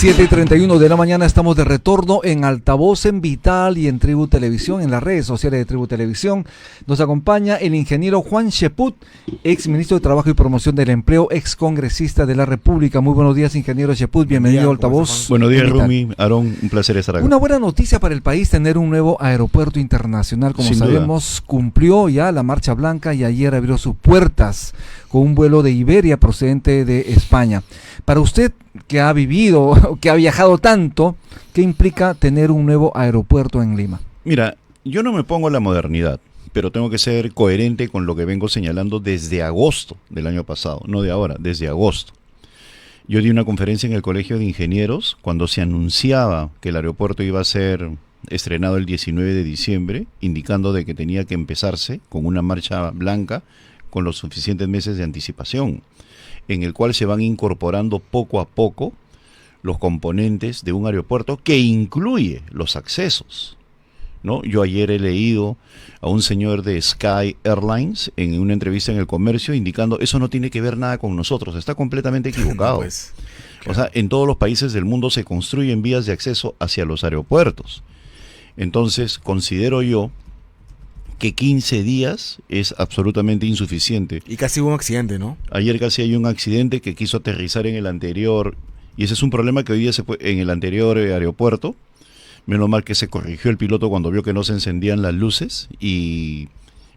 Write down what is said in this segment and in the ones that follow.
7:31 de la mañana, estamos de retorno en Altavoz, en Vital y en Tribu Televisión, en las redes sociales de Tribu Televisión. Nos acompaña el ingeniero Juan Cheput, ex ministro de Trabajo y Promoción del Empleo, ex congresista de la República. Muy buenos días, ingeniero Cheput, bienvenido a Altavoz. Buenos días, Rumi, Aarón, un placer estar acá. Una buena noticia para el país tener un nuevo aeropuerto internacional, como sabemos, cumplió ya la Marcha Blanca y ayer abrió sus puertas con un vuelo de Iberia procedente de España. Para usted, que ha vivido, que ha viajado tanto, ¿qué implica tener un nuevo aeropuerto en Lima? Mira, yo no me pongo a la modernidad, pero tengo que ser coherente con lo que vengo señalando desde agosto del año pasado, no de ahora, desde agosto. Yo di una conferencia en el Colegio de Ingenieros cuando se anunciaba que el aeropuerto iba a ser estrenado el 19 de diciembre, indicando de que tenía que empezarse con una marcha blanca con los suficientes meses de anticipación, en el cual se van incorporando poco a poco los componentes de un aeropuerto que incluye los accesos, ¿no? Yo ayer he leído a un señor de Sky Airlines en una entrevista en El Comercio indicando eso no tiene que ver nada con nosotros, está completamente equivocado. Pues, claro. O sea, en todos los países del mundo se construyen vías de acceso hacia los aeropuertos. Entonces, considero yo que 15 días es absolutamente insuficiente. Y casi hubo un accidente, ¿no? Ayer casi hay un accidente que quiso aterrizar en el anterior, y ese es un problema que hoy día en el anterior aeropuerto. Menos mal que se corrigió el piloto cuando vio que no se encendían las luces,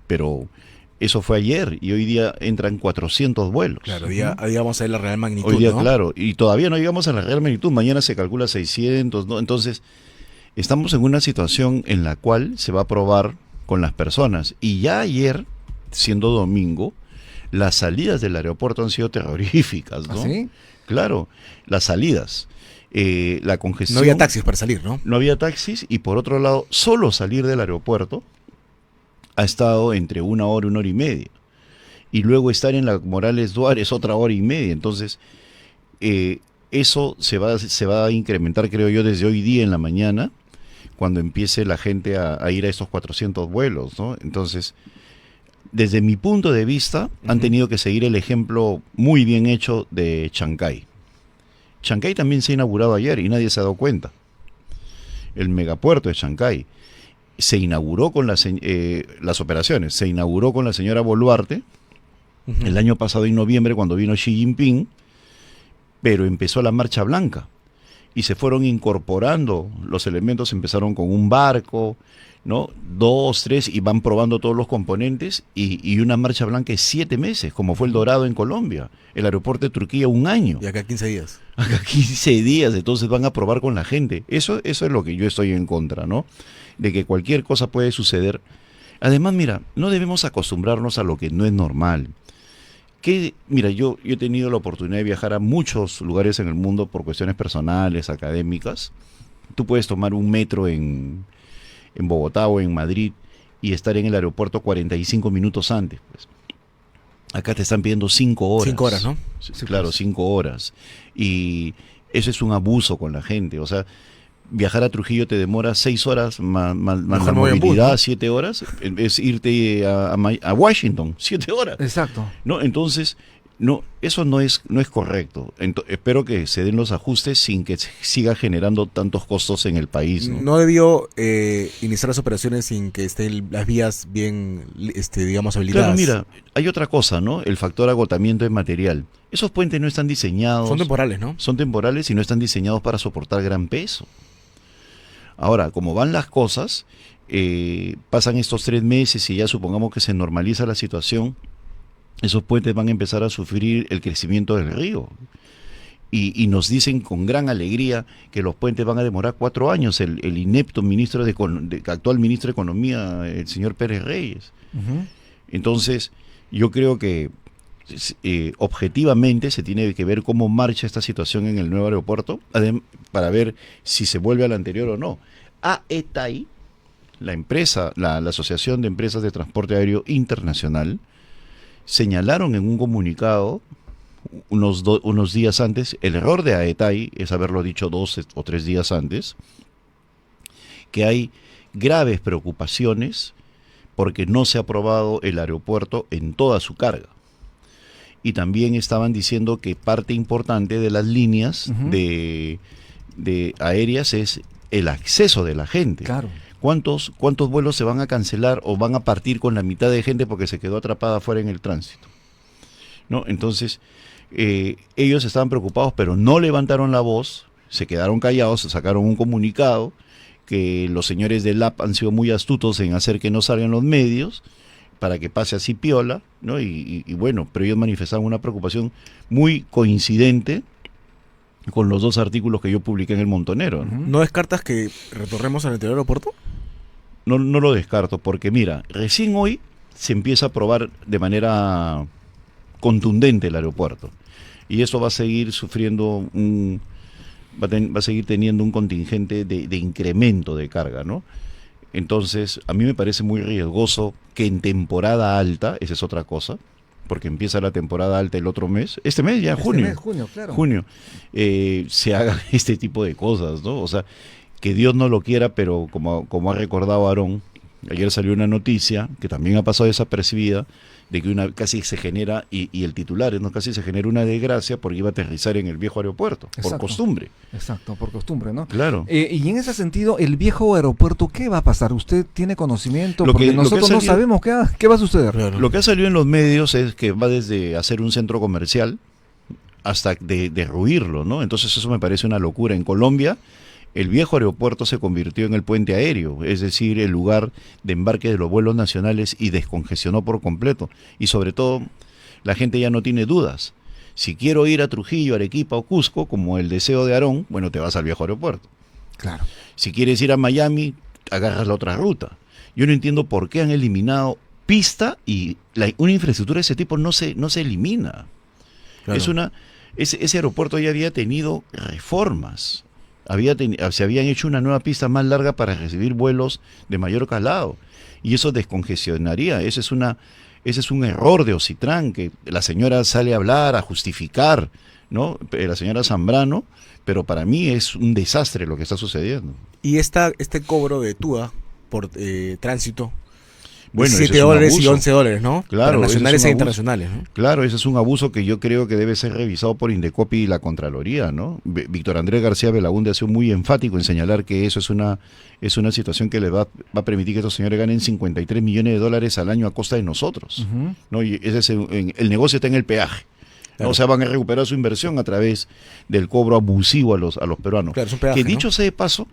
pero eso fue ayer, y hoy día entran 400 vuelos. Claro, hoy día vamos a ver la real magnitud, hoy día, ¿no? claro, y todavía no llegamos a la real magnitud, mañana se calcula 600, ¿no? Entonces, estamos en una situación en la cual se va a probar con las personas. Y ya ayer, siendo domingo, las salidas del aeropuerto han sido terroríficas, ¿no? ¿Ah, sí? Claro, las salidas. La congestión. No había taxis para salir, ¿no? No había taxis, y por otro lado, solo salir del aeropuerto ha estado entre 1 hora, 1 hora y media. Y luego estar en la Morales Duarte es otra hora y media. Entonces, eso se va a incrementar, creo yo, desde hoy día en la mañana, cuando empiece la gente a ir a estos 400 vuelos, ¿no? Entonces, desde mi punto de vista, han tenido que seguir el ejemplo muy bien hecho de Chancay. Chancay también se ha inaugurado ayer y nadie se ha dado cuenta. El megapuerto de Chancay se inauguró con las operaciones, se inauguró con la señora Boluarte el año pasado en noviembre cuando vino Xi Jinping, pero empezó la Marcha Blanca. Y se fueron incorporando los elementos, empezaron con un barco, ¿no? 2, 3, y van probando todos los componentes, y una marcha blanca es 7 meses, como fue el Dorado en Colombia, el aeropuerto de Turquía 1 año. Y acá 15 días. Acá 15 días, entonces van a probar con la gente. Eso es lo que yo estoy en contra, ¿no? De que cualquier cosa puede suceder. Además, mira, no debemos acostumbrarnos a lo que no es normal. Mira, yo he tenido la oportunidad de viajar a muchos lugares en el mundo por cuestiones personales, académicas. Tú puedes tomar un metro en Bogotá o en Madrid y estar en el aeropuerto 45 minutos antes. Pues. Acá te están pidiendo 5 horas. 5 horas, ¿no? Sí, claro, 5 horas. Y eso es un abuso con la gente. O sea, viajar a Trujillo te demora 6 horas, más la movilidad, bus, ¿no? 7 horas. Es irte a Washington, 7 horas. Exacto. ¿No? Entonces, no, eso no es correcto. Espero que se den los ajustes sin que siga generando tantos costos en el país. No debió iniciar las operaciones sin que estén las vías bien, digamos, habilitadas. Claro, mira, hay otra cosa, ¿no? El factor agotamiento de material. Esos puentes no están diseñados. Son temporales, ¿no? Son temporales y no están diseñados para soportar gran peso. Ahora, como van las cosas, pasan estos 3 meses y ya supongamos que se normaliza la situación, esos puentes van a empezar a sufrir el crecimiento del río. Y nos dicen con gran alegría que los puentes van a demorar 4 años. El inepto actual ministro de Economía, el señor Pérez Reyes. Entonces, yo creo que objetivamente se tiene que ver cómo marcha esta situación en el nuevo aeropuerto para ver si se vuelve al anterior o no. AETAI, la empresa, la Asociación de Empresas de Transporte Aéreo Internacional, señalaron en un comunicado unos días antes, el error de AETAI es haberlo dicho 2 o 3 días antes, que hay graves preocupaciones porque no se ha aprobado el aeropuerto en toda su carga. Y también estaban diciendo que parte importante de las líneas de de aéreas es el acceso de la gente. Claro. ¿Cuántos vuelos se van a cancelar o van a partir con la mitad de gente porque se quedó atrapada fuera en el tránsito? ¿No? Entonces, ellos estaban preocupados, pero no levantaron la voz, se quedaron callados, sacaron un comunicado que los señores del AP han sido muy astutos en hacer que no salgan los medios para que pase así piola, ¿no? Y bueno, pero ellos manifestaron una preocupación muy coincidente con los 2 artículos que yo publiqué en El Montonero, ¿no? ¿No descartas que retornemos al anterior aeropuerto? No lo descarto, porque mira, recién hoy se empieza a probar de manera contundente el aeropuerto. Y eso va a seguir sufriendo va a seguir teniendo un contingente de incremento de carga, ¿no? Entonces, a mí me parece muy riesgoso que en temporada alta, esa es otra cosa, porque empieza la temporada alta el otro mes, este mes ya, junio, claro. se haga este tipo de cosas, ¿no? O sea, que Dios no lo quiera, pero como ha recordado Aarón, ayer salió una noticia que también ha pasado desapercibida, de que casi se genera, y el titular, ¿no? Casi se genera una desgracia porque iba a aterrizar en el viejo aeropuerto, por costumbre. Exacto, por costumbre, ¿no? Claro. Y en ese sentido, el viejo aeropuerto, ¿qué va a pasar? ¿Usted tiene conocimiento? Porque nosotros no sabemos qué va a suceder. Claro. Lo que ha salido en los medios es que va desde hacer un centro comercial hasta derruirlo, ¿no? Entonces eso me parece una locura. En Colombia, el viejo aeropuerto se convirtió en el puente aéreo, es decir, el lugar de embarque de los vuelos nacionales, y descongestionó por completo. Y sobre todo, la gente ya no tiene dudas. Si quiero ir a Trujillo, Arequipa o Cusco, como el deseo de Aarón, bueno, te vas al viejo aeropuerto. Claro. Si quieres ir a Miami, agarras la otra ruta. Yo no entiendo por qué han eliminado pista y una infraestructura de ese tipo no se elimina. Claro. Ese aeropuerto ya había tenido reformas. Se habían hecho una nueva pista más larga para recibir vuelos de mayor calado, y eso descongestionaría. Ese es un error de Ocitrán, que la señora sale a hablar, a justificar, ¿no? La señora Zambrano, pero para mí es un desastre lo que está sucediendo. Y este cobro de TUA por tránsito, bueno, $7 y $11, ¿no? Claro, para nacionales e internacionales, ¿no? Claro, ese es un abuso que yo creo que debe ser revisado por Indecopi y la Contraloría, ¿no? Víctor Andrés García Belaúnde ha sido muy enfático en señalar que eso es una situación que le va a permitir que estos señores ganen $53 millones al año a costa de nosotros, ¿no? Y el negocio está en el peaje. Claro. O sea, van a recuperar su inversión a través del cobro abusivo a los peruanos. Claro, es un peaje, que dicho sea de paso,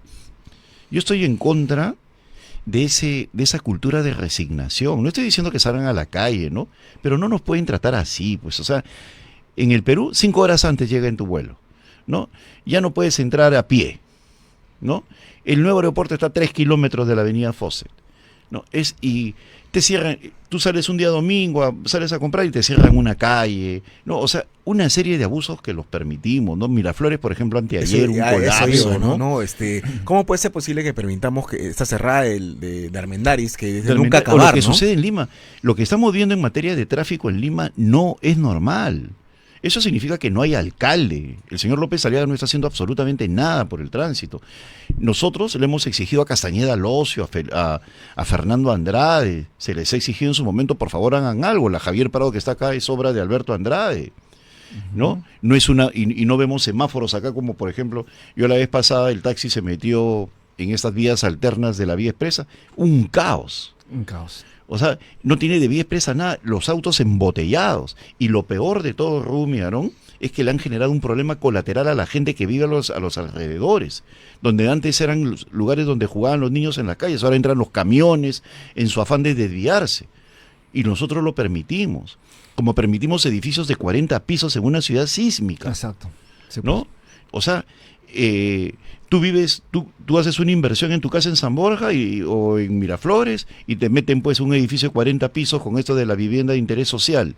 yo estoy en contra de esa cultura de resignación. No estoy diciendo que salgan a la calle, ¿no? Pero no nos pueden tratar así, pues. O sea, en el Perú, 5 horas antes llega en tu vuelo, ¿no? Ya no puedes entrar a pie, ¿no? El nuevo aeropuerto está a 3 kilómetros de la avenida Fawcett, ¿no? Y te cierran, tú sales un día domingo, sales a comprar y te cierran una calle, ¿no? O sea, una serie de abusos que los permitimos, ¿no? Miraflores, por ejemplo, anteayer, un colapso, ¿no? ¿Cómo puede ser posible que permitamos que esta cerrada de Armendáriz, que desde nunca acabar, o lo que ¿no? sucede en Lima, lo que estamos viendo en materia de tráfico en Lima no es normal. Eso significa que no hay alcalde. El señor López Aliaga no está haciendo absolutamente nada por el tránsito. Nosotros le hemos exigido a Castañeda Locio, a Fernando Andrade, se les ha exigido en su momento, por favor hagan algo. La Javier Prado que está acá es obra de Alberto Andrade, ¿no? No es y no vemos semáforos acá, como por ejemplo, yo la vez pasada el taxi se metió en estas vías alternas de la vía expresa, un caos. Un caos. O sea, no tiene de vía expresa nada, los autos embotellados. Y lo peor de todo, Rumi, Aarón, es que le han generado un problema colateral a la gente que vive a los alrededores, donde antes eran los lugares donde jugaban los niños en las calles, ahora entran los camiones en su afán de desviarse. Y nosotros lo permitimos, como permitimos edificios de 40 pisos en una ciudad sísmica. Exacto. Sí, pues. ¿No? O sea, tú haces una inversión en tu casa en San Borja o en Miraflores y te meten pues un edificio de 40 pisos con esto de la vivienda de interés social.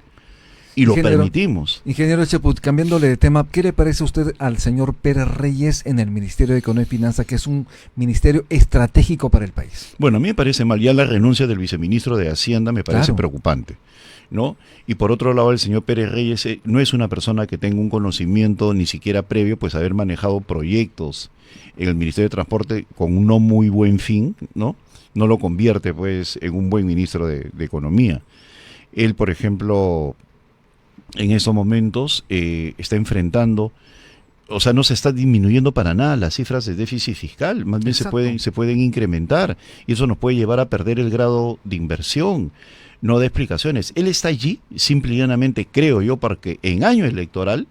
Y lo permitimos. Ingeniero Cheput, cambiándole de tema, ¿qué le parece a usted al señor Pérez Reyes en el Ministerio de Economía y Finanzas, que es un ministerio estratégico para el país? Bueno, a mí me parece mal. Ya la renuncia del viceministro de Hacienda me parece preocupante, ¿no? Y por otro lado, el señor Pérez Reyes no es una persona que tenga un conocimiento ni siquiera previo, pues haber manejado proyectos en el Ministerio de Transporte con un no muy buen fin, ¿no? No lo convierte pues en un buen ministro de Economía. Él, por ejemplo, en estos momentos está enfrentando o sea, no se está disminuyendo para nada las cifras de déficit fiscal, más bien se pueden incrementar, y eso nos puede llevar a perder el grado de inversión, no de explicaciones. Él está allí, simple y llanamente, creo yo, porque en año electoral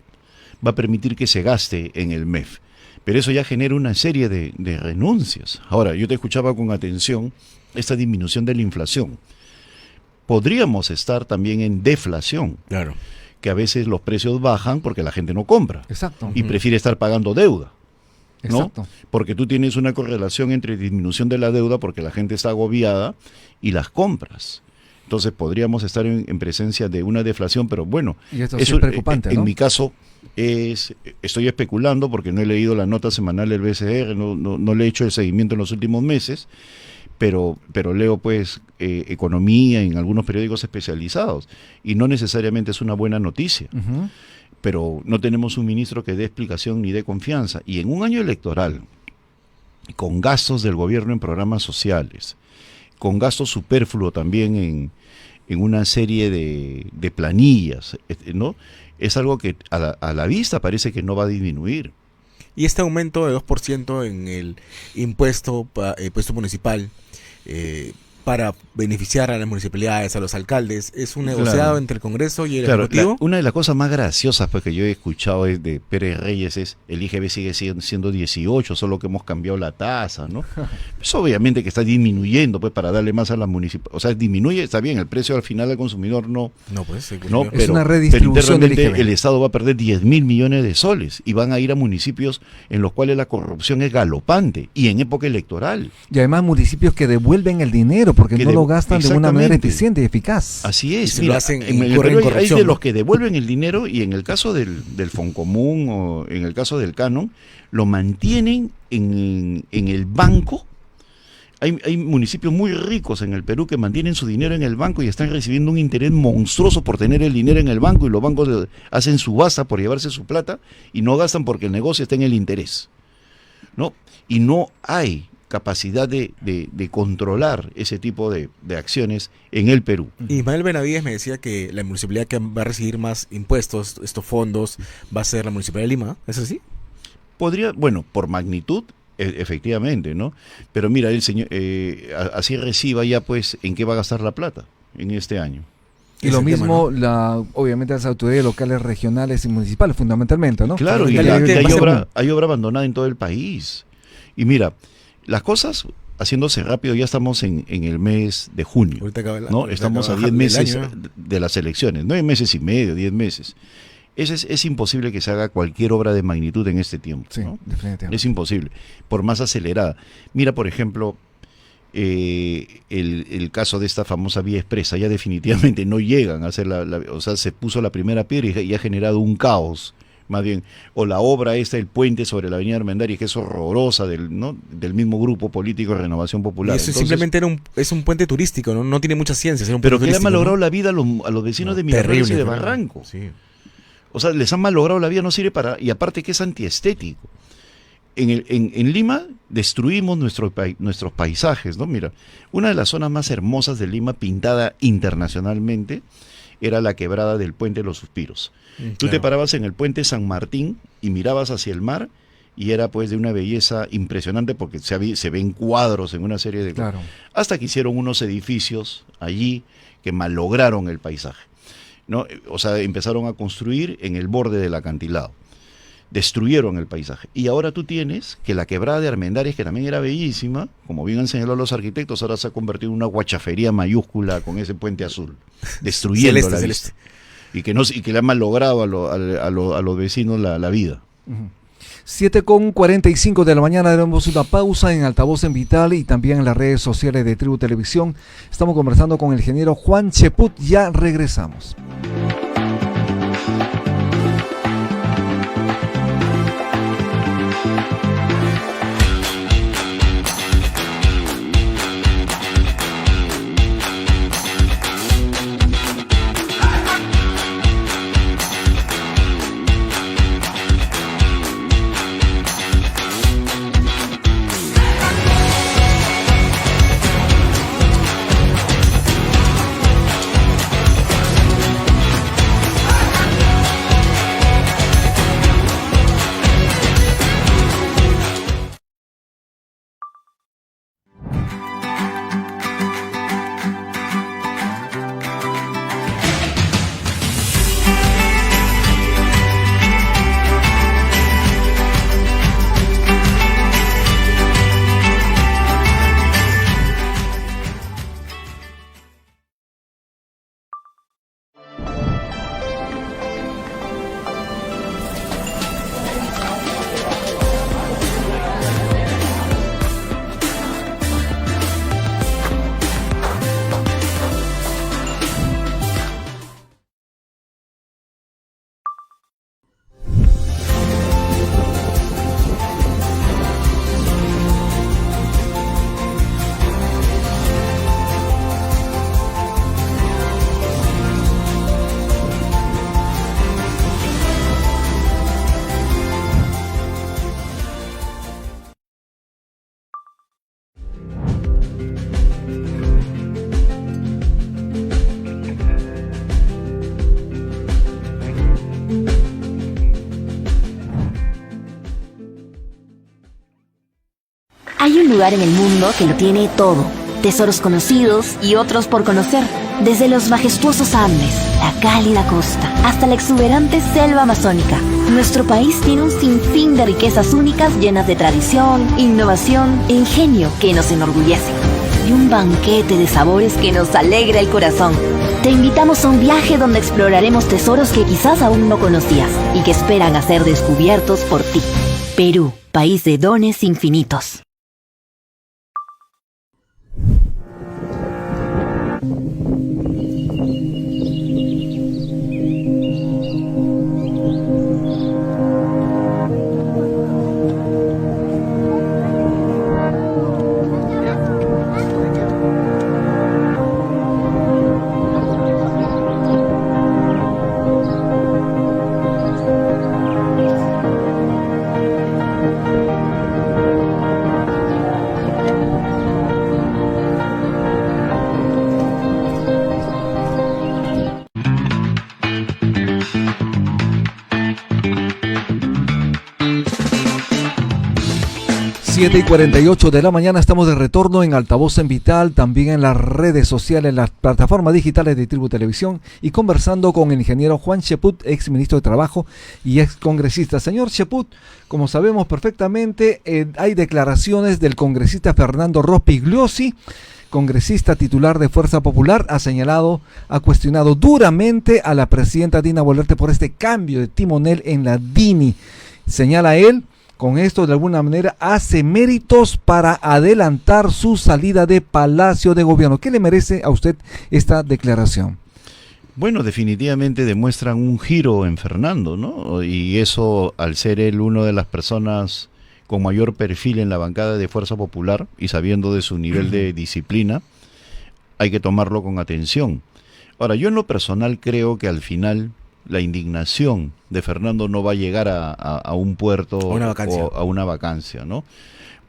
va a permitir que se gaste en el MEF. Pero eso ya genera una serie de renuncias. Ahora, yo te escuchaba con atención esta disminución de la inflación. Podríamos estar también en deflación. Claro. Que a veces los precios bajan porque la gente no compra. Exacto. Y prefiere estar pagando deuda. ¿No? Exacto. Porque tú tienes una correlación entre disminución de la deuda porque la gente está agobiada y las compras. Entonces podríamos estar en presencia de una deflación, pero bueno, y esto sí es preocupante, en ¿no? mi caso estoy especulando porque no he leído la nota semanal del BCR, no le he hecho el seguimiento en los últimos meses, pero leo pues economía en algunos periódicos especializados y no necesariamente es una buena noticia. Uh-huh. Pero no tenemos un ministro que dé explicación ni dé confianza. Y en un año electoral, con gastos del gobierno en programas sociales, con gastos superfluos también en una serie de planillas, ¿no? Es algo que a la vista parece que no va a disminuir. Y este aumento de 2% en el impuesto municipal para beneficiar a las municipalidades, a los alcaldes, es un negociado entre el Congreso y el Ejecutivo. Una de las cosas más graciosas pues, que yo he escuchado de Pérez Reyes es el IGB sigue siendo 18, solo que hemos cambiado la tasa, ¿no? Pues obviamente que está disminuyendo pues para darle más a las municipalidades, o sea, disminuye, está bien, el precio al final al consumidor no, es pero, una redistribución pero del IGB. El Estado va a perder 10.000 millones de soles y van a ir a municipios en los cuales la corrupción es galopante y en época electoral. Y además municipios que devuelven el dinero porque no lo gastan de una manera eficiente y eficaz. Así es. Mira, lo hacen, en el Perú hay de los que devuelven el dinero y en el caso del Foncomún o en el caso del Canon, lo mantienen en el banco. Hay municipios muy ricos en el Perú que mantienen su dinero en el banco y están recibiendo un interés monstruoso por tener el dinero en el banco y los bancos hacen subasta por llevarse su plata y no gastan porque el negocio está en el interés, ¿no? Y no hay capacidad de controlar ese tipo de acciones en el Perú. Ismael Benavides me decía que la municipalidad que va a recibir más impuestos, estos fondos, va a ser la Municipalidad de Lima, ¿es así? Podría, bueno, por magnitud, efectivamente, ¿no? Pero mira, el señor, así reciba ya pues en qué va a gastar la plata en este año. Y lo mismo, ¿no? Obviamente las autoridades locales, regionales y municipales, fundamentalmente, ¿no? Claro, y hay obra abandonada en todo el país. Y mira, las cosas, haciéndose rápido, ya estamos en el mes de junio, ¿no? Estamos a 10 meses de las elecciones, 9 meses y medio, 10 meses. Es imposible que se haga cualquier obra de magnitud en este tiempo, sí, ¿no? Definitivamente. Es imposible, por más acelerada. Mira, por ejemplo, el caso de esta famosa vía expresa, ya definitivamente no llegan a hacer o sea, se puso la primera piedra y ha generado un caos. Más bien, o la obra el puente sobre la avenida Armendáriz, que es horrorosa del mismo grupo político de Renovación Popular. Y eso simplemente es un puente turístico, no tiene mucha ciencia. Pero que le han malogrado la vida a los vecinos de Miraflores y de Barranco. Sí. O sea, les han malogrado la vida, no sirve para... Y aparte que es antiestético. En Lima destruimos nuestros paisajes, ¿no? Mira, una de las zonas más hermosas de Lima, pintada internacionalmente, era la quebrada del Puente de los Suspiros. Tú te parabas en el puente San Martín y mirabas hacia el mar y era pues de una belleza impresionante porque se ven cuadros en una serie de... Claro. Hasta que hicieron unos edificios allí que malograron el paisaje, ¿no? O sea, empezaron a construir en el borde del acantilado. Destruyeron el paisaje. Y ahora tú tienes que la quebrada de Armendáriz, que también era bellísima, como bien han señalado los arquitectos, ahora se ha convertido en una guachafería mayúscula con ese puente azul, destruyendo la vista. Y que le han malogrado a los vecinos la vida. 7:45 de la mañana, tenemos una pausa en Altavoz en Vital y también en las redes sociales de Tribu Televisión. Estamos conversando con el ingeniero Juan Cheput, ya regresamos. Hay un lugar en el mundo que lo tiene todo. Tesoros conocidos y otros por conocer. Desde los majestuosos Andes, la cálida costa, hasta la exuberante selva amazónica. Nuestro país tiene un sinfín de riquezas únicas llenas de tradición, innovación e ingenio que nos enorgullecen. Y un banquete de sabores que nos alegra el corazón. Te invitamos a un viaje donde exploraremos tesoros que quizás aún no conocías y que esperan a ser descubiertos por ti. Perú, país de dones infinitos. Siete y 48 de la mañana, estamos de retorno en Altavoz en Vital, también en las redes sociales, en las plataformas digitales de Tribu Televisión, y conversando con el ingeniero Juan Cheput, ex ministro de Trabajo y ex congresista. Señor Cheput, como sabemos perfectamente, hay declaraciones del congresista Fernando Rospigliosi, congresista titular de Fuerza Popular, ha cuestionado duramente a la presidenta Dina Boluarte por este cambio de timonel en la DINI. Señala él, con esto de alguna manera hace méritos para adelantar su salida de Palacio de Gobierno. ¿Qué le merece a usted esta declaración? Bueno, definitivamente demuestran un giro en Fernando, ¿no? Y eso, al ser él una de las personas con mayor perfil en la bancada de Fuerza Popular y sabiendo de su nivel de disciplina, hay que tomarlo con atención. Ahora, yo en lo personal creo que al final la indignación de Fernando no va a llegar a un puerto o a una vacancia, ¿no?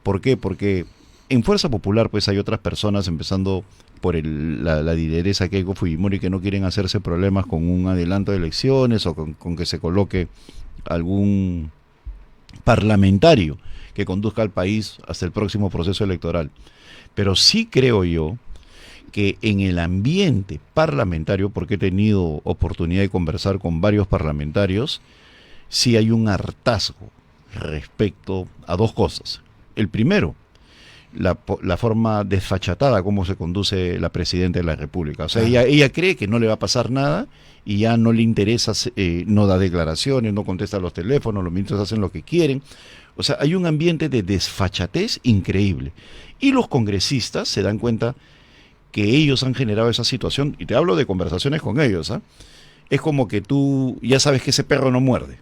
¿Por qué? Porque en Fuerza Popular pues hay otras personas, empezando por la lideresa Keiko Fujimori, que no quieren hacerse problemas con un adelanto de elecciones o con que se coloque algún parlamentario que conduzca al país hasta el próximo proceso electoral. Pero sí creo yo que en el ambiente parlamentario, porque he tenido oportunidad de conversar con varios parlamentarios, sí hay un hartazgo respecto a dos cosas. El primero, la forma desfachatada como se conduce la presidenta de la República. O sea, ella cree que no le va a pasar nada y ya no le interesa, no da declaraciones, no contesta los teléfonos, los ministros hacen lo que quieren. O sea, hay un ambiente de desfachatez increíble. Y los congresistas se dan cuenta que ellos han generado esa situación, y te hablo de conversaciones con ellos, ¿eh? Es como que tú ya sabes que ese perro no muerde,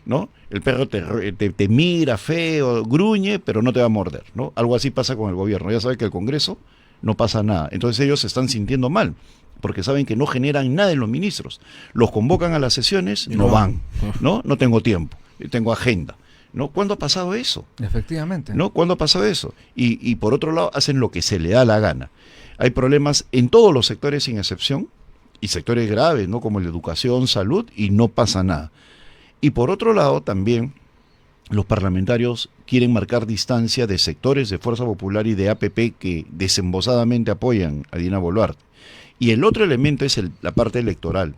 ¿no? El perro te mira feo, gruñe, pero no te va a morder, ¿no? Algo así pasa con el gobierno, ya sabes que el Congreso no pasa nada, entonces ellos se están sintiendo mal, porque saben que no generan nada en los ministros, los convocan a las sesiones, no van, ¿no? No tengo tiempo, tengo agenda, ¿no? ¿Cuándo ha pasado eso? Efectivamente. ¿No? ¿Cuándo ha pasado eso? Y por otro lado, hacen lo que se le da la gana. Hay problemas en todos los sectores sin excepción, y sectores graves, ¿no? Como la educación, salud, y no pasa nada. Y por otro lado, también los parlamentarios quieren marcar distancia de sectores de Fuerza Popular y de APP que desembosadamente apoyan a Dina Boluarte. Y el otro elemento es la parte electoral,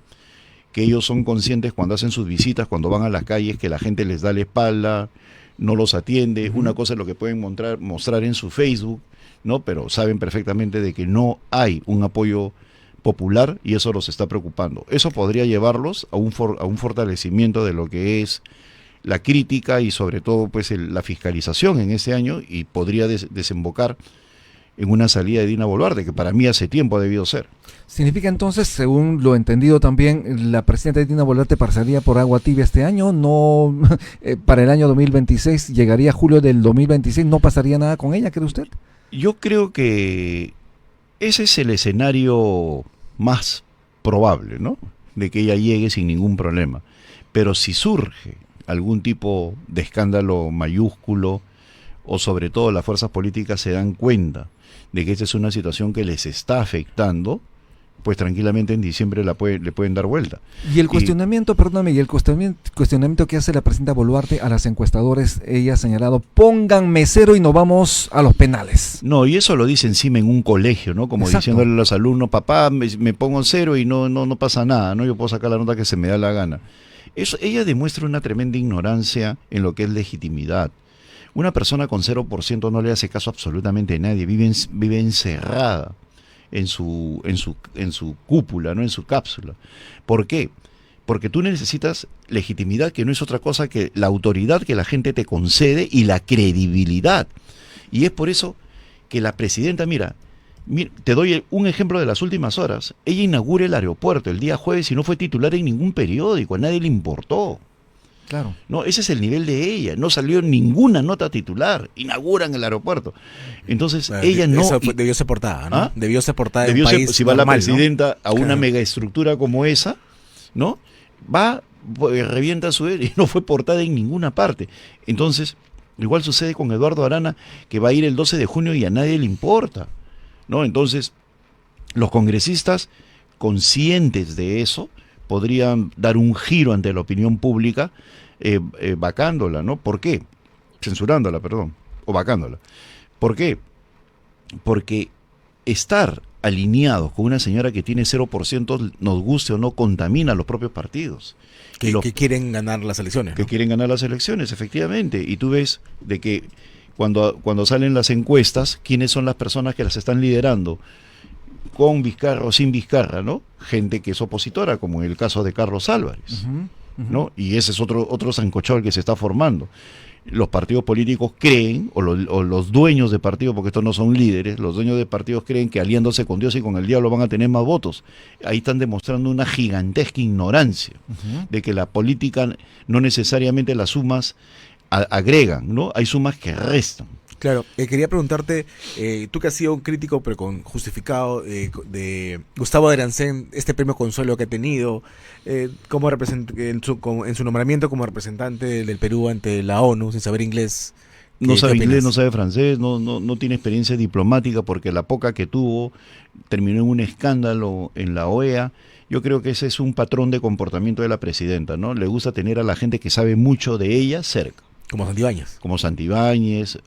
que ellos son conscientes cuando hacen sus visitas, cuando van a las calles, que la gente les da la espalda, no los atiende. Una cosa es lo que pueden mostrar en su Facebook, ¿no? Pero saben perfectamente de que no hay un apoyo popular y eso los está preocupando. Eso podría llevarlos a un fortalecimiento de lo que es la crítica y sobre todo pues la fiscalización en ese año, y podría desembocar en una salida de Dina Boluarte, que para mí hace tiempo ha debido ser. ¿Significa entonces, según lo entendido también, la presidenta Dina Boluarte pasaría por agua tibia este año? No, para el año 2026, llegaría julio del 2026, ¿no pasaría nada con ella, cree usted? Yo creo que ese es el escenario más probable, ¿no? De que ella llegue sin ningún problema. Pero si surge algún tipo de escándalo mayúsculo, o sobre todo las fuerzas políticas se dan cuenta de que esta es una situación que les está afectando, pues tranquilamente en diciembre le pueden dar vuelta. Y el cuestionamiento, perdóname, y el cuestionamiento que hace la presidenta Boluarte a las encuestadores, ella ha señalado, pónganme cero y nos vamos a los penales. No, y eso lo dice encima en un colegio, ¿no? Como Exacto. diciéndole a los alumnos, papá, me pongo cero y no pasa nada, ¿no? Yo puedo sacar la nota que se me da la gana. Eso, ella demuestra una tremenda ignorancia en lo que es legitimidad. Una persona con 0% no le hace caso absolutamente a nadie, vive encerrada en su cúpula, ¿no? En su cápsula. ¿Por qué? Porque tú necesitas legitimidad, que no es otra cosa que la autoridad que la gente te concede y la credibilidad. Y es por eso que la presidenta, mira, te doy un ejemplo de las últimas horas. Ella inaugura el aeropuerto el día jueves y no fue titular en ningún periódico, a nadie le importó. Claro. No, ese es el nivel de ella. No salió ninguna nota titular. Inauguran el aeropuerto. Entonces, ella no... Eso debió ser portada, ¿no? ¿Ah? Debió ser portada Debió en un ser, país si va normal, la presidenta, ¿no? a una Claro. megaestructura como esa, ¿no? Va, revienta su y no fue portada en ninguna parte. Entonces, igual sucede con Eduardo Arana, que va a ir el 12 de junio y a nadie le importa, ¿no? Entonces, los congresistas conscientes de eso podrían dar un giro ante la opinión pública, vacándola, ¿no? ¿Por qué? Censurándola, perdón, o vacándola. ¿Por qué? Porque estar alineados con una señora que tiene 0%, nos guste o no, contamina a los propios partidos. Que quieren ganar las elecciones, ¿no? Que quieren ganar las elecciones, efectivamente. Y tú ves de que cuando salen las encuestas, ¿quiénes son las personas que las están liderando? Con Vizcarra o sin Vizcarra, ¿no? Gente que es opositora, como en el caso de Carlos Álvarez, ¿no? Y ese es otro sancochado que se está formando. Los partidos políticos creen, o los dueños de partidos, porque estos no son líderes, los dueños de partidos creen que aliándose con Dios y con el diablo van a tener más votos. Ahí están demostrando una gigantesca ignorancia de que la política no necesariamente las sumas agregan, ¿no? Hay sumas que restan. Claro, quería preguntarte, tú que has sido un crítico pero con justificado de Gustavo Adrancén, este premio Consuelo que ha tenido, como en su nombramiento como representante del Perú ante la ONU, sin saber inglés. No sabe ¿qué inglés, opinas? no sabe francés, no tiene experiencia diplomática porque la poca que tuvo terminó en un escándalo en la OEA. Yo creo que ese es un patrón de comportamiento de la presidenta, ¿no? Le gusta tener a la gente que sabe mucho de ella cerca. Como Santibáñez. Como Santibáñez,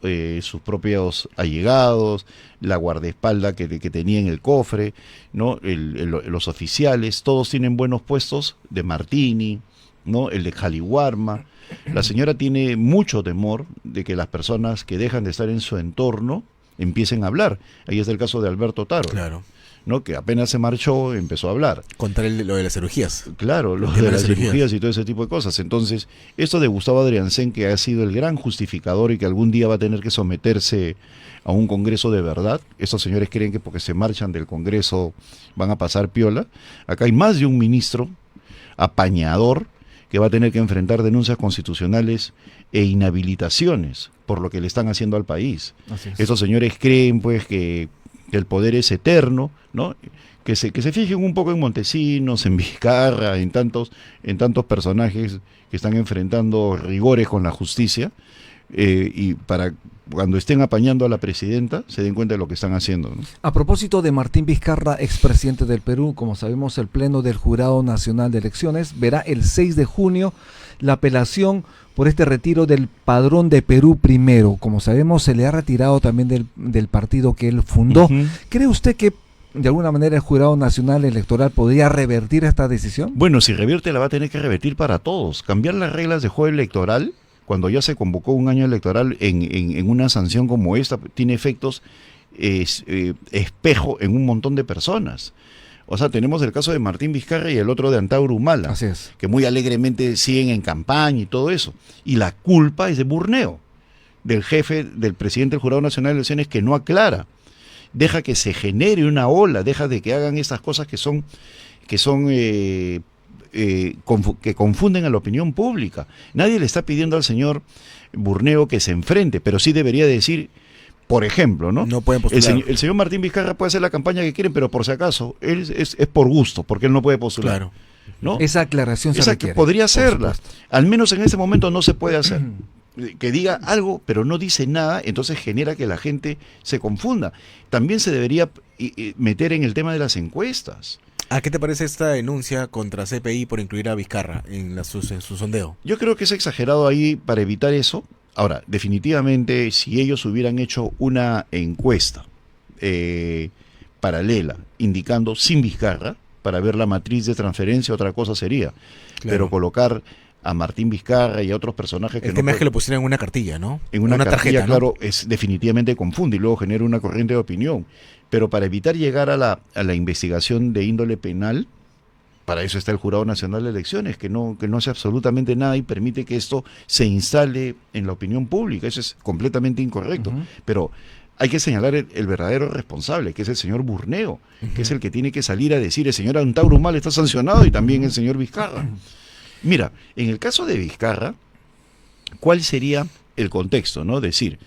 sus propios allegados, la guardaespaldas que tenía en el cofre, ¿no? Los oficiales, todos tienen buenos puestos, de Martini, ¿no? El de Jaliwarma. La señora tiene mucho temor de que las personas que dejan de estar en su entorno empiecen a hablar. Ahí está el caso de Alberto Taro, Claro. ¿no? Que apenas se marchó, empezó a hablar. Contra lo de las cirugías. Claro, lo de las cirugías y todo ese tipo de cosas. Entonces, esto de Gustavo Adrancén, que ha sido el gran justificador y que algún día va a tener que someterse a un congreso de verdad, estos señores creen que porque se marchan del congreso van a pasar piola. Acá hay más de un ministro apañador que va a tener que enfrentar denuncias constitucionales e inhabilitaciones por lo que le están haciendo al país. Así es. Estos señores creen pues que el poder es eterno, ¿no? Que se fijen un poco en Montesinos, en Vizcarra, en tantos personajes que están enfrentando rigores con la justicia, y para cuando estén apañando a la presidenta se den cuenta de lo que están haciendo, ¿no? A propósito de Martín Vizcarra, expresidente del Perú, como sabemos, el Pleno del Jurado Nacional de Elecciones verá el 6 de junio la apelación por este retiro del padrón de Perú primero. Como sabemos, se le ha retirado también del partido que él fundó. ¿Cree usted que de alguna manera el Jurado Nacional Electoral podría revertir esta decisión? Bueno, si revierte la va a tener que revertir para todos. Cambiar las reglas de juego electoral, cuando ya se convocó un año electoral en una sanción como esta, tiene efectos espejo en un montón de personas. O sea, tenemos el caso de Martín Vizcarra y el otro de Antauro Humala, Así es. que muy alegremente siguen en campaña y todo eso. Y la culpa es de Burneo, del jefe, del presidente del Jurado Nacional de Elecciones, que no aclara. Deja que se genere una ola, deja de que hagan estas cosas que confunden a la opinión pública. Nadie le está pidiendo al señor Burneo que se enfrente, pero sí debería decir, por ejemplo, ¿no? No pueden postular. El señor Martín Vizcarra puede hacer la campaña que quieren, pero por si acaso, él es por gusto, porque él no puede postular. Claro. ¿No? Esa aclaración se Esa requiere. que podría por hacerla. supuesto. Al menos en ese momento no se puede hacer. que diga algo, pero no dice nada, entonces genera que la gente se confunda. También se debería meter en el tema de las encuestas. ¿A qué te parece esta denuncia contra CPI por incluir a Vizcarra en su sondeo? Yo creo que es exagerado ahí para evitar eso. Ahora, definitivamente, si ellos hubieran hecho una encuesta paralela, indicando sin Vizcarra, para ver la matriz de transferencia, otra cosa sería. Claro. Pero colocar a Martín Vizcarra y a otros personajes que el tema es que lo pusieran en una cartilla, ¿no? En una cartilla, tarjeta, claro, ¿no? es definitivamente confunde y luego genera una corriente de opinión. Pero para evitar llegar a la investigación de índole penal, para eso está el Jurado Nacional de Elecciones, que no hace absolutamente nada y permite que esto se instale en la opinión pública. Eso es completamente incorrecto. Pero hay que señalar el verdadero responsable, que es el señor Burneo, que es el que tiene que salir a decir: el señor Antauro Humala está sancionado, y también el señor Vizcarra. Mira, en el caso de Vizcarra, ¿cuál sería el contexto, no? Decir,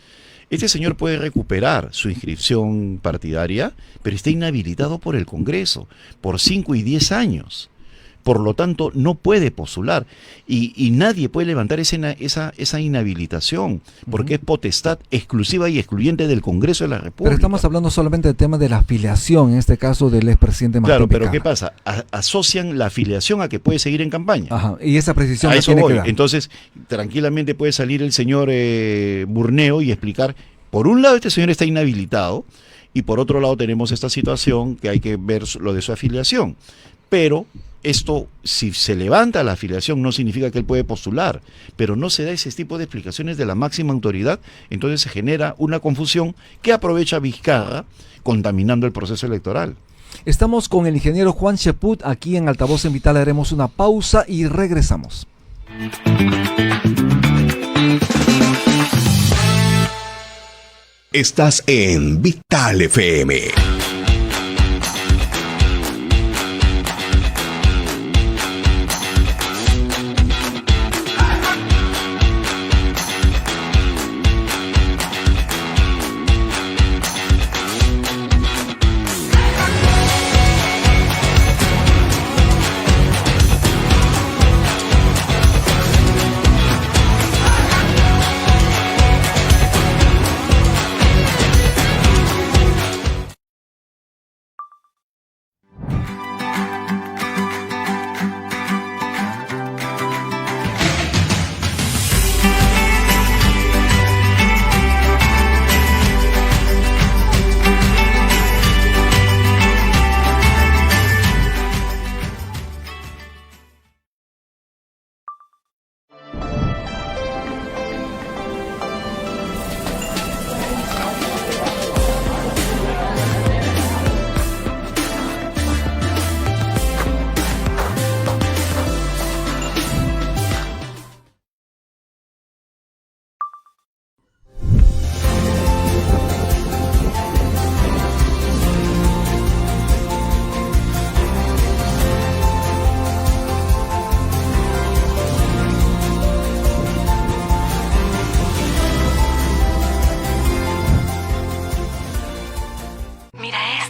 este señor puede recuperar su inscripción partidaria, pero está inhabilitado por el Congreso por 5 y 10 años. Por lo tanto, no puede postular y nadie puede levantar esa inhabilitación, porque es potestad exclusiva y excluyente del Congreso de la República. Pero estamos hablando solamente del tema de la afiliación, en este caso del expresidente Martín Claro, pero Vizcarra. ¿qué pasa? Asocian la afiliación a que puede seguir en campaña. Ajá, y esa precisión A la eso tiene voy. que dar. Entonces, tranquilamente puede salir el señor Burneo y explicar, por un lado, este señor está inhabilitado, y por otro lado tenemos esta situación que hay que ver lo de su afiliación. Pero esto, si se levanta la afiliación, no significa que él puede postular, pero no se da ese tipo de explicaciones de la máxima autoridad, entonces se genera una confusión que aprovecha Vizcarra, contaminando el proceso electoral. Estamos con el ingeniero Juan Cheput, aquí en Altavoz en Vital. Haremos una pausa y regresamos. Estás en Vital FM.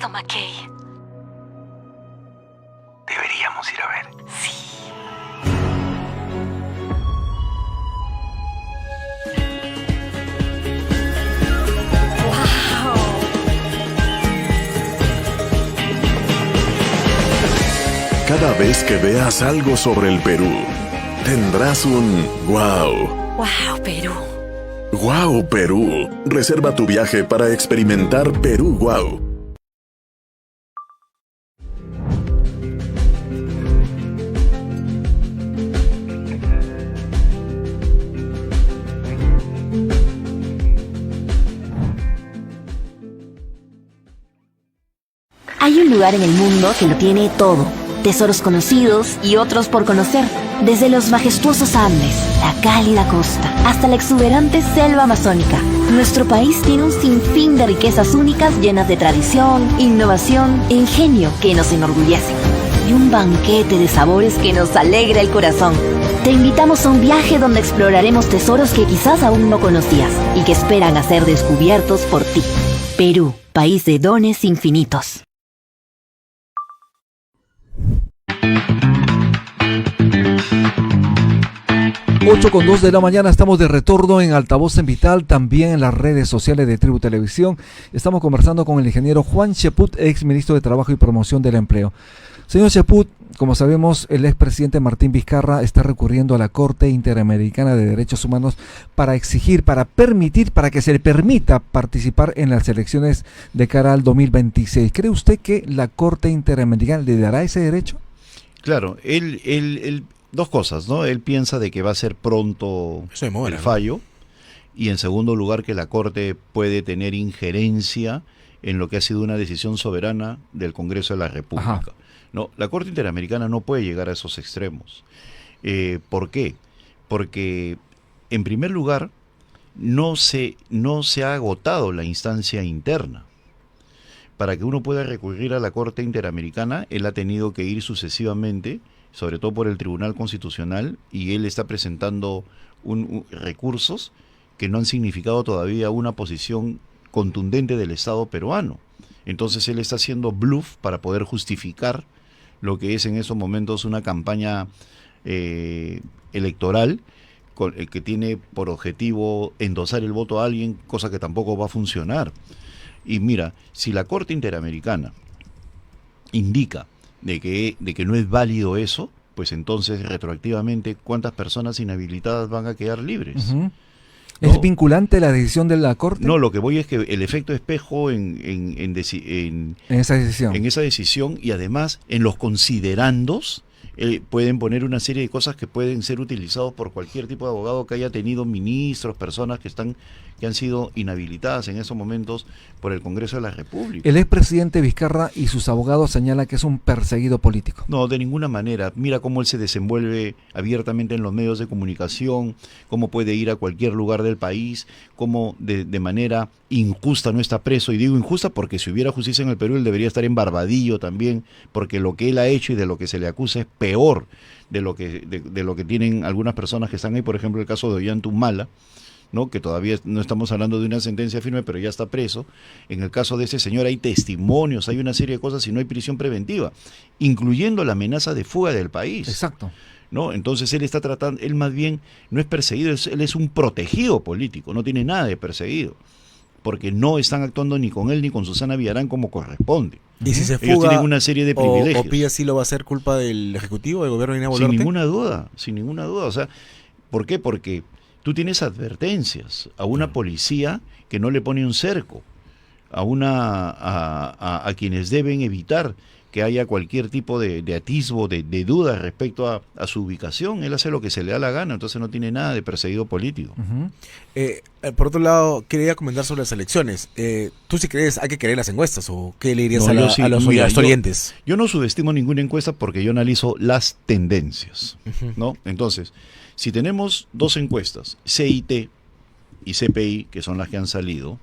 McKay. Deberíamos ir a ver. Cada vez que veas algo sobre el Perú, tendrás un wow. ¡Wow, Perú! ¡Wow, Perú! Reserva tu viaje para experimentar Perú Wow. Hay un lugar en el mundo que lo tiene todo. Tesoros conocidos y otros por conocer. Desde los majestuosos Andes, la cálida costa, hasta la exuberante selva amazónica. Nuestro país tiene un sinfín de riquezas únicas llenas de tradición, innovación e ingenio que nos enorgullece. Y un banquete de sabores que nos alegra el corazón. Te invitamos a un viaje donde exploraremos tesoros que quizás aún no conocías y que esperan a ser descubiertos por ti. Perú, país de dones infinitos. 8:02 de la mañana, estamos de retorno en Altavoz en Vital, también en las redes sociales de Tribu Televisión. Estamos conversando con el ingeniero Juan Cheput, ex ministro de Trabajo y Promoción del Empleo. Señor Cheput, como sabemos, el expresidente Martín Vizcarra está recurriendo a la Corte Interamericana de Derechos Humanos para exigir, para que se le permita participar en las elecciones de cara al 2026. ¿Cree usted que la Corte Interamericana le dará ese derecho? Claro, él dos cosas, ¿no? Él piensa de que va a ser pronto el fallo, y en segundo lugar que la Corte puede tener injerencia en lo que ha sido una decisión soberana del Congreso de la República. Ajá. No, la Corte Interamericana no puede llegar a esos extremos. ¿Por qué? Porque, en primer lugar, no se ha agotado la instancia interna. Para que uno pueda recurrir a la Corte Interamericana, él ha tenido que ir sucesivamente, sobre todo por el Tribunal Constitucional, y él está presentando recursos que no han significado todavía una posición contundente del Estado peruano. Entonces él está haciendo bluff para poder justificar lo que es en esos momentos una campaña electoral que tiene por objetivo endosar el voto a alguien, cosa que tampoco va a funcionar. Y mira, si la Corte Interamericana indica de que no es válido eso, pues entonces retroactivamente ¿cuántas personas inhabilitadas van a quedar libres? Uh-huh. ¿No? ¿Es vinculante la decisión de la Corte? No, lo que voy es que el efecto espejo en esa decisión y además en los considerandos pueden poner una serie de cosas que pueden ser utilizados por cualquier tipo de abogado que haya tenido ministros, personas que han sido inhabilitadas en esos momentos por el Congreso de la República. El expresidente Vizcarra y sus abogados señalan que es un perseguido político. No, de ninguna manera. Mira cómo él se desenvuelve abiertamente en los medios de comunicación, cómo puede ir a cualquier lugar del país, cómo de manera injusta no está preso. Y digo injusta porque si hubiera justicia en el Perú, él debería estar en Barbadillo también, porque lo que él ha hecho y de lo que se le acusa es peor de lo que tienen algunas personas que están ahí. Por ejemplo, el caso de Ollanta Humala, ¿no? Que todavía no estamos hablando de una sentencia firme, pero ya está preso. En el caso de ese señor hay testimonios, hay una serie de cosas y no hay prisión preventiva, incluyendo la amenaza de fuga del país. Exacto. ¿No? Entonces él más bien no es perseguido, él es un protegido político, no tiene nada de perseguido, porque no están actuando ni con él ni con Susana Villarán como corresponde. ¿Y si se fuga, ellos tienen una serie de privilegios? ¿O pilla sí lo va a ser culpa del Ejecutivo, del gobierno de Dina Boluarte? Sin ninguna duda. O sea, ¿por qué? Porque tú tienes advertencias a una policía que no le pone un cerco, a quienes deben evitar que haya cualquier tipo de atisbo, de duda respecto a su ubicación. Él hace lo que se le da la gana, entonces no tiene nada de perseguido político. Uh-huh. Por otro lado, quería comentar sobre las elecciones. ¿Tú sí crees hay que creer las encuestas o qué le dirías a los oyentes? Yo no subestimo ninguna encuesta porque yo analizo las tendencias, uh-huh, ¿no? Entonces, si tenemos dos encuestas, CIT y CPI, que son las que han salido,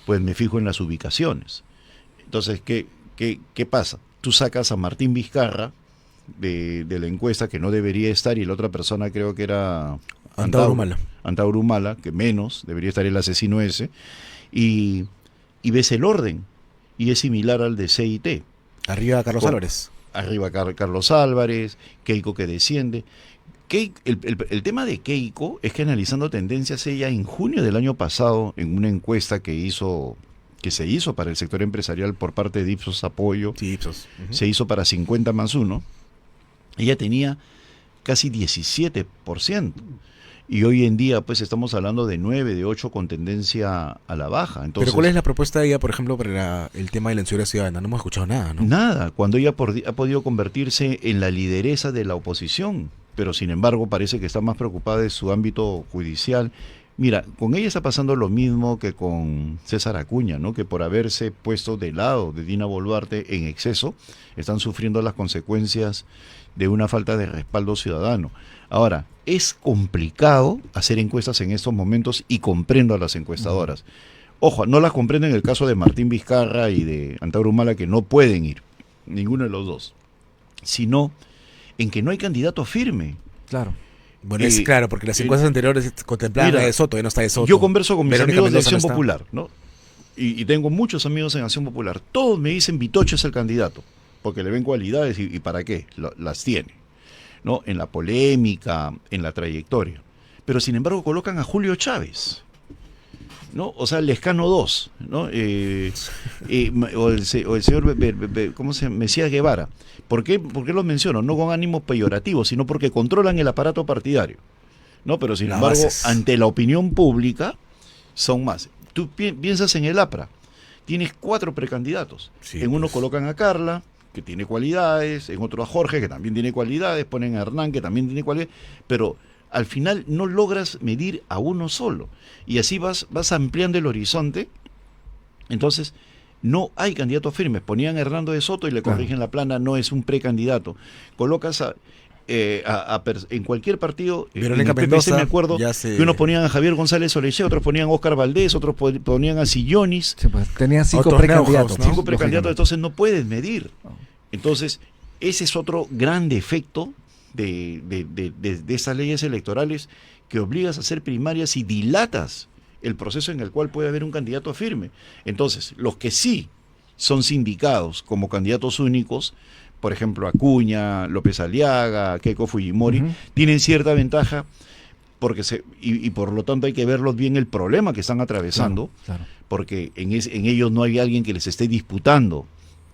pues me fijo en las ubicaciones. Entonces, ¿qué pasa? Tú sacas a Martín Vizcarra de la encuesta, que no debería estar, y la otra persona creo que era Antauro Humala, que menos, debería estar el asesino ese, y ves el orden, y es similar al de CIT. Arriba Carlos Álvarez. Arriba Carlos Álvarez, Keiko que desciende. El tema de Keiko es que, analizando tendencias, ella en junio del año pasado, en una encuesta que se hizo para el sector empresarial por parte de Ipsos Apoyo, sí, Ipsos. Uh-huh. Se hizo para 50+1, ella tenía casi 17%, y hoy en día pues estamos hablando de 9, de 8 con tendencia a la baja. Entonces, pero ¿cuál es la propuesta de ella, por ejemplo, para el tema de la inseguridad ciudadana? No hemos escuchado nada, ¿no? Nada, cuando ella ha podido convertirse en la lideresa de la oposición, pero sin embargo parece que está más preocupada de su ámbito judicial. Mira, con ella está pasando lo mismo que con César Acuña, ¿no? Que por haberse puesto de lado de Dina Boluarte en exceso, están sufriendo las consecuencias de una falta de respaldo ciudadano. Ahora, es complicado hacer encuestas en estos momentos y comprendo a las encuestadoras. Ojo, no las comprendo en el caso de Martín Vizcarra y de Antauro Humala, que no pueden ir, ninguno de los dos, sino en que no hay candidato firme. Claro. Bueno, es claro, porque las encuestas anteriores contemplaban a De Soto, y no está De Soto. Yo converso con mis amigos de Acción Popular, ¿no? Y tengo muchos amigos en Acción Popular. Todos me dicen Vitocho es el candidato, porque le ven cualidades y ¿para qué? Las tiene, ¿no? En la polémica, en la trayectoria. Pero sin embargo colocan a Julio Chávez, ¿no? O sea, Lescano II, ¿no? O el señor Mesías Guevara. ¿Por qué los menciono? No con ánimo peyorativo, sino porque controlan el aparato partidario, ¿no? Pero sin embargo, ante la opinión pública, son más. Tú piensas en el APRA, tienes 4 precandidatos. Sí, en uno colocan a Carla, que tiene cualidades, en otro a Jorge, que también tiene cualidades, ponen a Hernán, que también tiene cualidades, pero al final no logras medir a uno solo. Y así vas ampliando el horizonte. Entonces, no hay candidatos firmes. Ponían a Hernando de Soto y le corrigen la plana, no es un precandidato. Colocas en cualquier partido, Verónica en el Mendoza, PPC me acuerdo, que unos ponían a Javier González Oleche, otros ponían a Óscar Valdés, otros ponían a Sillonis. Sí, pues, tenían 5 Otros precandidatos. neojos, ¿no? 5 precandidatos, entonces no puedes medir. Entonces, ese es otro gran defecto de esas leyes electorales, que obligas a hacer primarias y dilatas el proceso en el cual puede haber un candidato firme. Entonces, los que sí son sindicados como candidatos únicos, por ejemplo Acuña, López Aliaga, Keiko Fujimori, tienen cierta ventaja porque y por lo tanto hay que verlos bien el problema que están atravesando, Claro. porque en ellos no hay alguien que les esté disputando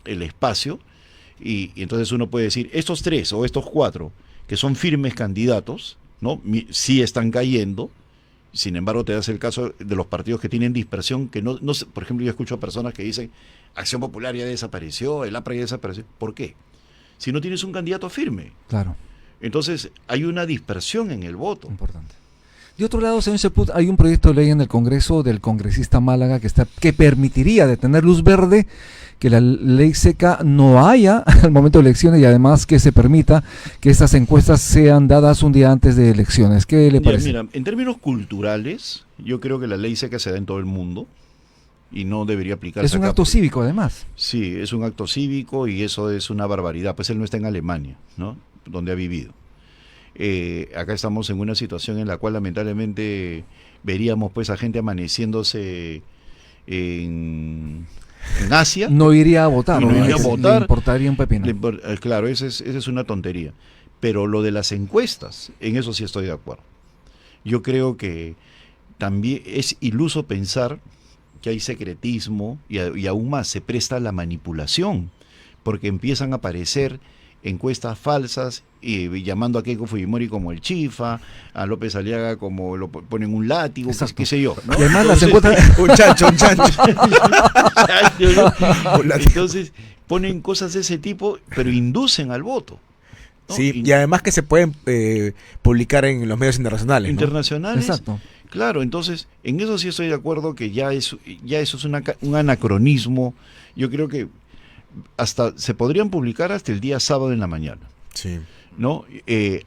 el espacio, y entonces uno puede decir, estos 3 o estos 4 que son firmes candidatos, ¿no? Sí están cayendo. Sin embargo, te das el caso de los partidos que tienen dispersión, que no por ejemplo, yo escucho a personas que dicen, Acción Popular ya desapareció, el APRA ya desapareció. ¿Por qué? Si no tienes un candidato firme. Claro. Entonces, hay una dispersión en el voto. Importante. De otro lado, señor Chaput, hay un proyecto de ley en el Congreso del congresista Málaga que permitiría, de tener luz verde, que la ley seca no haya al momento de elecciones, y además que se permita que estas encuestas sean dadas un día antes de elecciones. ¿Qué le parece? Mira, en términos culturales, yo creo que la ley seca se da en todo el mundo y no debería aplicarse Es un acá. acto cívico, además. Sí, es un acto cívico y eso es una barbaridad. Pues él no está en Alemania, ¿no? Donde ha vivido. Acá estamos en una situación en la cual lamentablemente veríamos pues a gente amaneciéndose en Asia. No iría a votar. No iría a votar. Le importaría un pepino. Claro, esa es una tontería. Pero lo de las encuestas, en eso sí estoy de acuerdo. Yo creo que también es iluso pensar que hay secretismo y aún más se presta a la manipulación, porque empiezan a aparecer encuestas falsas y llamando a Keiko Fujimori como el chifa, a López Aliaga como lo ponen un látigo, qué sé yo, ¿no? Y además las encuestas... Un chancho. Entonces ponen cosas de ese tipo, pero inducen al voto, ¿no? Sí, y además que se pueden publicar en los medios internacionales, ¿no? Internacionales. Exacto. Claro, entonces, en eso sí estoy de acuerdo, que ya eso es un anacronismo. Yo creo que se podrían publicar hasta el día sábado en la mañana, Sí. ¿no?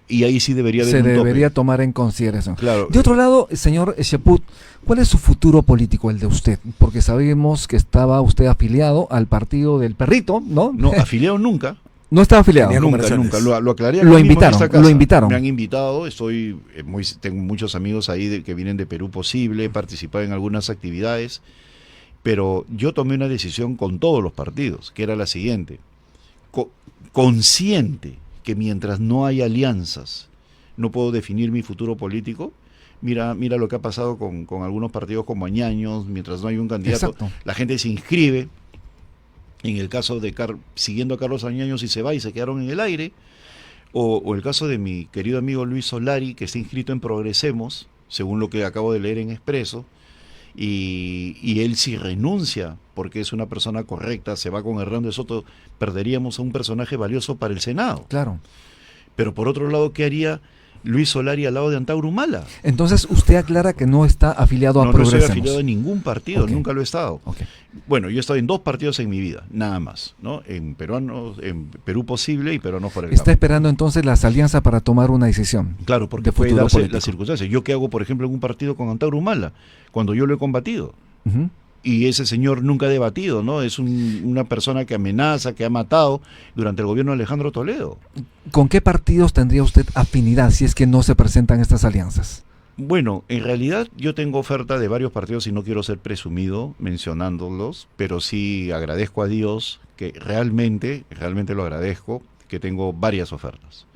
Y ahí sí debería haber Se un tope. debería tomar en consideración. Claro. De otro lado, señor Chaput, ¿cuál es su futuro político, el de usted? Porque sabemos que estaba usted afiliado al partido del perrito, ¿no? No, afiliado nunca. No estaba afiliado. Tenía Nunca, conversaciones. nunca. Lo aclaré. Lo aquí mismo en invitaron, esta casa. lo invitaron. Me han invitado, tengo muchos amigos ahí que vienen de Perú Posible, he participado en algunas actividades, pero yo tomé una decisión con todos los partidos, que era la siguiente: consciente que mientras no hay alianzas, no puedo definir mi futuro político. Mira lo que ha pasado con algunos partidos como Añaños, mientras no hay un candidato, Exacto. la gente se inscribe. En el caso de siguiendo a Carlos Añaños y se va y se quedaron en el aire, o el caso de mi querido amigo Luis Solari, que está inscrito en Progresemos, según lo que acabo de leer en Expreso, y él si renuncia, porque es una persona correcta, se va con Hernando de Soto, perderíamos a un personaje valioso para el Senado. Claro. Pero por otro lado, ¿qué haría Luis Solari al lado de Antauro Humala? Entonces, usted aclara que no está afiliado a No estoy Progresemos. afiliado a ningún partido, Ok. nunca lo he estado. Ok. Bueno, yo he estado en 2 partidos en mi vida, nada más, ¿no? En Perú Posible y Peruanos por el Está Cambio. esperando entonces las alianzas para tomar una decisión. Claro, porque de puede futuro darse político. las circunstancias. ¿Yo qué hago, por ejemplo, en un partido con Antauro Humala, cuando yo lo he combatido? Ujú. Y ese señor nunca ha debatido, ¿no? Es una persona que amenaza, que ha matado durante el gobierno de Alejandro Toledo. ¿Con qué partidos tendría usted afinidad si es que no se presentan estas alianzas? Bueno, en realidad yo tengo oferta de varios partidos y no quiero ser presumido mencionándolos, pero sí agradezco a Dios, que realmente lo agradezco, que tengo varias ofertas.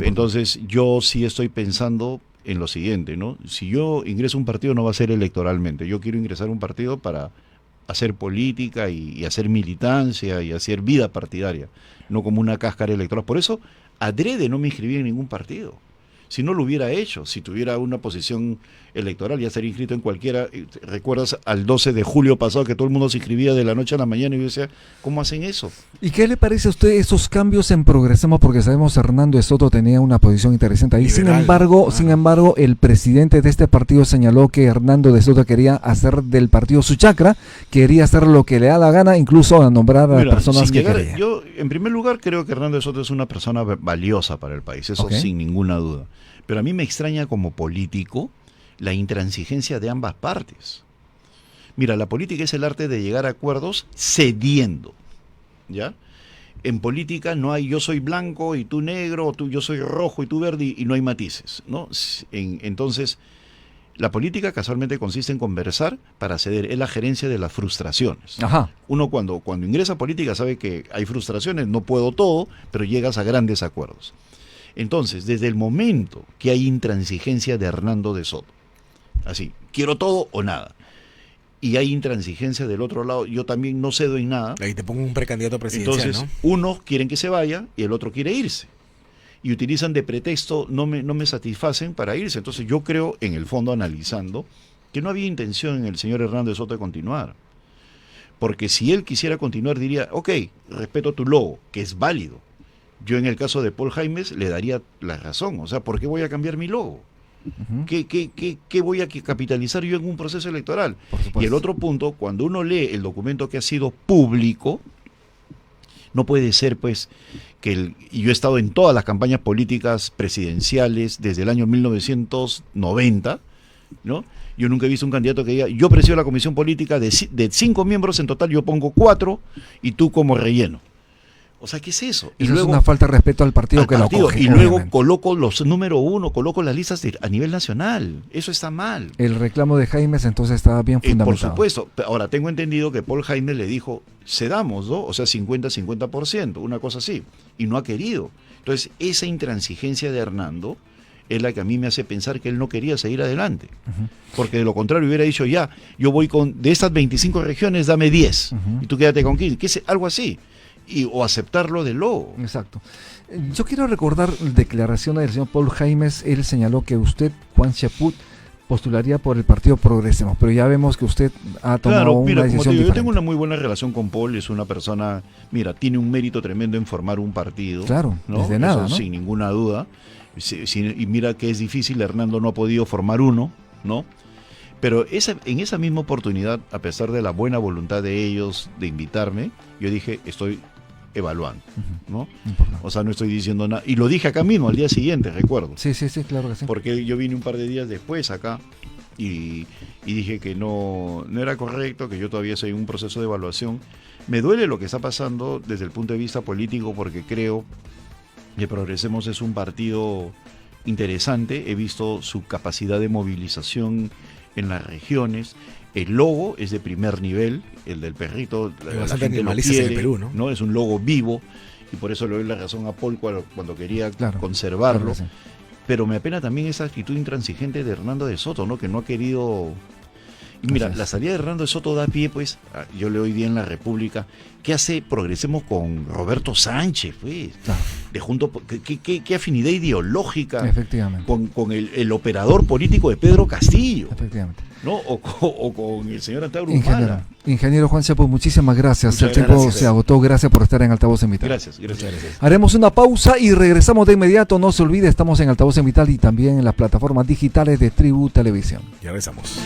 Entonces yo sí estoy pensando en lo siguiente, ¿no? Si yo ingreso a un partido no va a ser electoralmente, yo quiero ingresar a un partido para hacer política y hacer militancia y hacer vida partidaria, no como una cáscara electoral. Por eso, adrede no me inscribí en ningún partido. Si no lo hubiera hecho, si tuviera una posición electoral, ya estaría inscrito en cualquiera. ¿Recuerdas al 12 de julio pasado que todo el mundo se inscribía de la noche a la mañana? Y yo decía, ¿cómo hacen eso? ¿Y qué le parece a usted esos cambios en Progresemos? Porque sabemos Hernando de Soto tenía una posición interesante ahí. Liberal, sin embargo, el presidente de este partido señaló que Hernando de Soto quería hacer del partido su chacra, quería hacer lo que le da la gana, incluso a nombrar a personas que quería. Yo, en primer lugar, creo que Hernando de Soto es una persona valiosa para el país, eso sin ninguna duda. Pero a mí me extraña como político la intransigencia de ambas partes. Mira, la política es el arte de llegar a acuerdos cediendo, ¿ya? En política no hay yo soy blanco y tú negro, o yo soy rojo y tú verde, y no hay matices, ¿no? Entonces, la política casualmente consiste en conversar para ceder, es la gerencia de las frustraciones. Ajá. Uno cuando ingresa a política sabe que hay frustraciones, no puedo todo, pero llegas a grandes acuerdos. Entonces, desde el momento que hay intransigencia de Hernando de Soto, así, quiero todo o nada, y hay intransigencia del otro lado, yo también no cedo en nada. Ahí te pongo un precandidato presidencial, entonces, ¿no? Unos quieren que se vaya y el otro quiere irse. Y utilizan de pretexto, no me satisfacen para irse. Entonces yo creo, en el fondo, analizando, que no había intención en el señor Hernando de Soto de continuar. Porque si él quisiera continuar, diría, ok, respeto tu logo, que es válido. Yo en el caso de Paul Jaimes le daría la razón. O sea, ¿por qué voy a cambiar mi logo? Uh-huh. ¿Qué voy a capitalizar yo en un proceso electoral? Y el otro punto, cuando uno lee el documento que ha sido público, no puede ser pues que y yo he estado en todas las campañas políticas presidenciales desde el año 1990, ¿no? Yo nunca he visto un candidato que diga, yo presido la comisión política de 5 miembros en total, yo pongo 4 y tú como relleno. O sea, ¿qué es eso? Y luego, es una falta de respeto al partido que lo acoge. Y luego coloco los número 1, coloco las listas a nivel nacional. Eso está mal. El reclamo de Jaimes entonces estaba bien fundamentado. Por supuesto. Ahora, tengo entendido que Paul Jaimes le dijo, cedamos, ¿no? O sea, 50-50%, una cosa así. Y no ha querido. Entonces, esa intransigencia de Hernando es la que a mí me hace pensar que él no quería seguir adelante. Uh-huh. Porque de lo contrario hubiera dicho, ya, yo voy de estas 25 regiones, dame 10. Uh-huh. Y tú quédate con 15. Algo así. O aceptarlo de logo. Exacto. Yo quiero recordar declaraciones del señor Paul Jaimes. Él señaló que usted, Juan Chaput, postularía por el partido Progresemos, pero ya vemos que usted ha tomado una decisión diferente. Yo tengo una muy buena relación con Paul, es una persona, mira, tiene un mérito tremendo en formar un partido. Claro, ¿no? Desde nada, ¿no? Sin ninguna duda. Y mira que es difícil, Hernando no ha podido formar uno, ¿no? Pero en esa misma oportunidad, a pesar de la buena voluntad de ellos de invitarme, yo dije, estoy evaluando, ¿no? O sea, no estoy diciendo nada. Y lo dije acá mismo, al día siguiente, recuerdo. Sí, claro que sí. Porque yo vine un par de días después acá y dije que no era correcto, que yo todavía estoy en un proceso de evaluación. Me duele lo que está pasando desde el punto de vista político porque creo que Progresemos es un partido interesante. He visto su capacidad de movilización en las regiones. El logo es de primer nivel, el del perrito, la gente lo quiere, en el Perú, ¿no? Es un logo vivo y por eso le doy la razón a Paul cuando quería conservarlo. Claro, sí. Pero me apena también esa actitud intransigente de Hernando de Soto, ¿no? Que no ha querido. Y mira, la salida de Hernando de Soto da pie, pues, yo le oí bien La República. ¿Qué hace Progresemos con Roberto Sánchez, pues? Claro. De junto, ¿qué afinidad ideológica? Efectivamente. Con el operador político de Pedro Castillo. Efectivamente. ¿No? O con el señor Antauro Humala. Ingeniero Juan Chaput, muchísimas gracias. Muchas el tiempo se agotó. Gracias por estar en Altavoz en Vital. Gracias. Haremos una pausa y regresamos de inmediato. No se olvide, estamos en Altavoz en Vital y también en las plataformas digitales de Tribu Televisión. Ya regresamos.